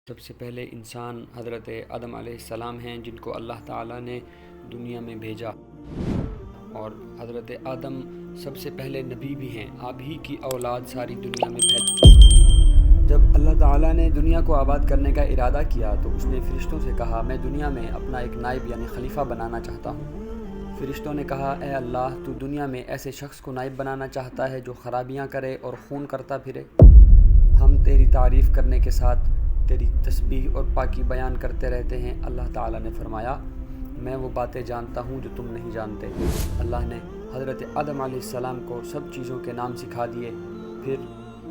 سب سے پہلے انسان حضرت آدم علیہ السلام ہیں، جن کو اللہ تعالیٰ نے دنیا میں بھیجا، اور حضرت آدم سب سے پہلے نبی بھی ہیں۔ آپ ہی کی اولاد ساری دنیا میں پھیل۔ جب اللہ تعالیٰ نے دنیا کو آباد کرنے کا ارادہ کیا تو اس نے فرشتوں سے کہا، میں دنیا میں اپنا ایک نائب یعنی خلیفہ بنانا چاہتا ہوں۔ فرشتوں نے کہا، اے اللہ، تو دنیا میں ایسے شخص کو نائب بنانا چاہتا ہے جو خرابیاں کرے اور خون کرتا پھرے؟ ہم تیری تعریف کرنے کے ساتھ تیری تسبیح اور پاکی بیان کرتے رہتے ہیں۔ اللہ تعالیٰ نے فرمایا، میں وہ باتیں جانتا ہوں جو تم نہیں جانتے۔ اللہ نے حضرت آدم علیہ السلام کو سب چیزوں کے نام سکھا دیے، پھر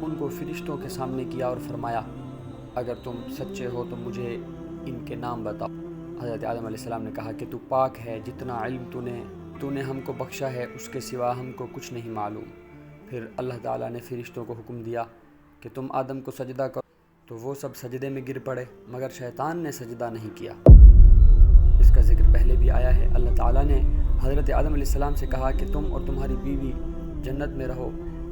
ان کو فرشتوں کے سامنے کیا اور فرمایا، اگر تم سچے ہو تو مجھے ان کے نام بتاؤ۔ حضرت آدم علیہ السلام نے کہا کہ تو پاک ہے، جتنا علم تو نے ہم کو بخشا ہے اس کے سوا ہم کو کچھ نہیں معلوم۔ پھر اللہ تعالیٰ نے فرشتوں کو حکم دیا کہ تم آدم کو سجدہ کرو، تو وہ سب سجدے میں گر پڑے، مگر شیطان نے سجدہ نہیں کیا۔ اس کا ذکر پہلے بھی آیا ہے۔ اللہ تعالیٰ نے حضرت آدم علیہ السلام سے کہا کہ تم اور تمہاری بیوی جنت میں رہو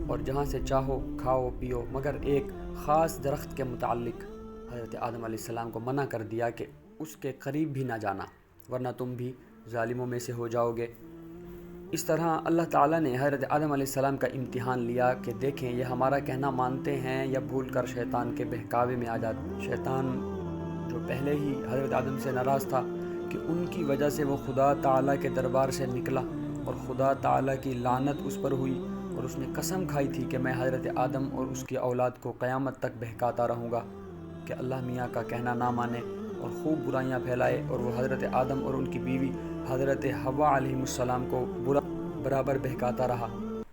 اور جہاں سے چاہو کھاؤ پیو، مگر ایک خاص درخت کے متعلق حضرت آدم علیہ السلام کو منع کر دیا کہ اس کے قریب بھی نہ جانا، ورنہ تم بھی ظالموں میں سے ہو جاؤ گے۔ اس طرح اللہ تعالیٰ نے حضرت آدم علیہ السلام کا امتحان لیا کہ دیکھیں یہ ہمارا کہنا مانتے ہیں یا بھول کر شیطان کے بہکاوے میں آ جاتے۔ شیطان جو پہلے ہی حضرت آدم سے ناراض تھا کہ ان کی وجہ سے وہ خدا تعالیٰ کے دربار سے نکلا اور خدا تعالیٰ کی لعنت اس پر ہوئی، اور اس نے قسم کھائی تھی کہ میں حضرت آدم اور اس کی اولاد کو قیامت تک بہکاتا رہوں گا کہ اللہ میاں کا کہنا نہ مانے اور خوب برائیاں پھیلائے، اور وہ حضرت آدم اور ان کی بیوی حضرت حوا علیہ السلام کو برابر بہکاتا رہا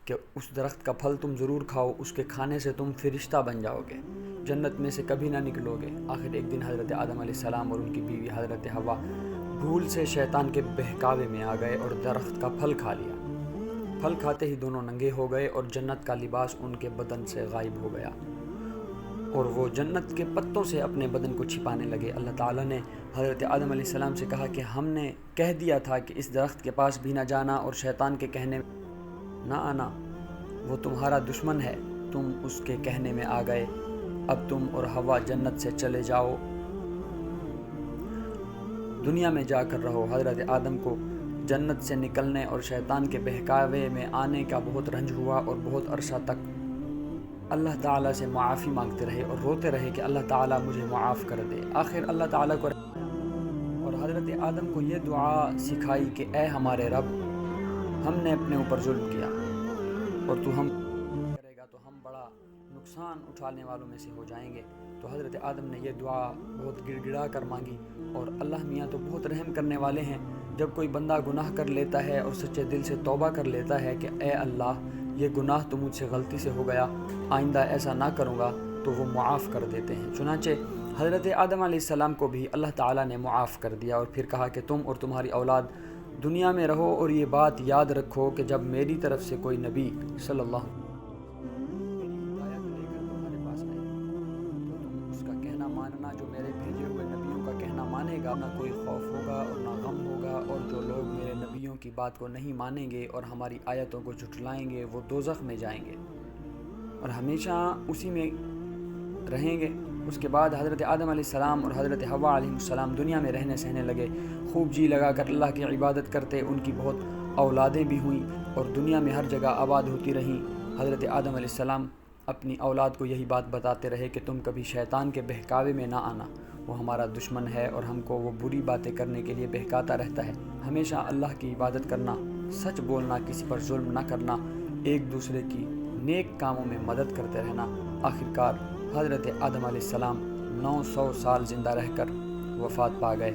کہ اس درخت کا پھل تم ضرور کھاؤ، اس کے کھانے سے تم فرشتہ بن جاؤ گے، جنت میں سے کبھی نہ نکلو گے۔ آخر ایک دن حضرت آدم علیہ السلام اور ان کی بیوی حضرت حوا بھول سے شیطان کے بہکاوے میں آ گئے اور درخت کا پھل کھا لیا۔ پھل کھاتے ہی دونوں ننگے ہو گئے اور جنت کا لباس ان کے بدن سے غائب ہو گیا، اور وہ جنت کے پتوں سے اپنے بدن کو چھپانے لگے۔ اللہ تعالیٰ نے حضرت آدم علیہ السلام سے کہا کہ ہم نے کہہ دیا تھا کہ اس درخت کے پاس بھی نہ جانا اور شیطان کے کہنے نہ آنا، وہ تمہارا دشمن ہے، تم اس کے کہنے میں آ گئے، اب تم اور حوا جنت سے چلے جاؤ، دنیا میں جا کر رہو۔ حضرت آدم کو جنت سے نکلنے اور شیطان کے بہکاوے میں آنے کا بہت رنج ہوا، اور بہت عرصہ تک اللہ تعالیٰ سے معافی مانگتے رہے اور روتے رہے کہ اللہ تعالیٰ مجھے معاف کر دے۔ آخر اللہ تعالیٰ کو اور حضرت آدم کو یہ دعا سکھائی کہ اے ہمارے رب، ہم نے اپنے اوپر ظلم کیا، اور تو ہم کرے گا تو ہم بڑا نقصان اٹھانے والوں میں سے ہو جائیں گے۔ تو حضرت آدم نے یہ دعا بہت گڑ گڑا کر مانگی، اور اللہ میاں تو بہت رحم کرنے والے ہیں۔ جب کوئی بندہ گناہ کر لیتا ہے اور سچے دل سے توبہ کر لیتا ہے کہ اے اللہ، یہ گناہ تو مجھ سے غلطی سے ہو گیا، آئندہ ایسا نہ کروں گا، تو وہ معاف کر دیتے ہیں۔ چنانچہ حضرت آدم علیہ السلام کو بھی اللہ تعالیٰ نے معاف کر دیا، اور پھر کہا کہ تم اور تمہاری اولاد دنیا میں رہو، اور یہ بات یاد رکھو کہ جب میری طرف سے کوئی نبی صلی اللہ علیہ وسلم ہدایت لے کر تمہارے پاس آئے تو تم اس کا کہنا ماننا، جو میرے بھیجے ہوئے نبیوں کا کہنا مانے گا، نہ کوئی خوف ہوگا اور نہ غم ہوگا، اور جو لوگ میرے نبیوں کی بات کو نہیں مانیں گے اور ہماری آیتوں کو جھٹلائیں گے، وہ دوزخ میں جائیں گے اور ہمیشہ اسی میں رہیں گے۔ اس کے بعد حضرت آدم علیہ السلام اور حضرت حوا علیہ السلام دنیا میں رہنے سہنے لگے، خوب جی لگا کر اللہ کی عبادت کرتے، ان کی بہت اولادیں بھی ہوئیں اور دنیا میں ہر جگہ آباد ہوتی رہیں۔ حضرت آدم علیہ السلام اپنی اولاد کو یہی بات بتاتے رہے کہ تم کبھی شیطان کے بہکاوے میں نہ آنا، وہ ہمارا دشمن ہے اور ہم کو وہ بری باتیں کرنے کے لیے بہکاتا رہتا ہے۔ ہمیشہ اللہ کی عبادت کرنا، سچ بولنا، کسی پر ظلم نہ کرنا، ایک دوسرے کی نیک کاموں میں مدد کرتے رہنا۔ آخرکار حضرت آدم علیہ السلام 900 سال زندہ رہ کر وفات پا گئے۔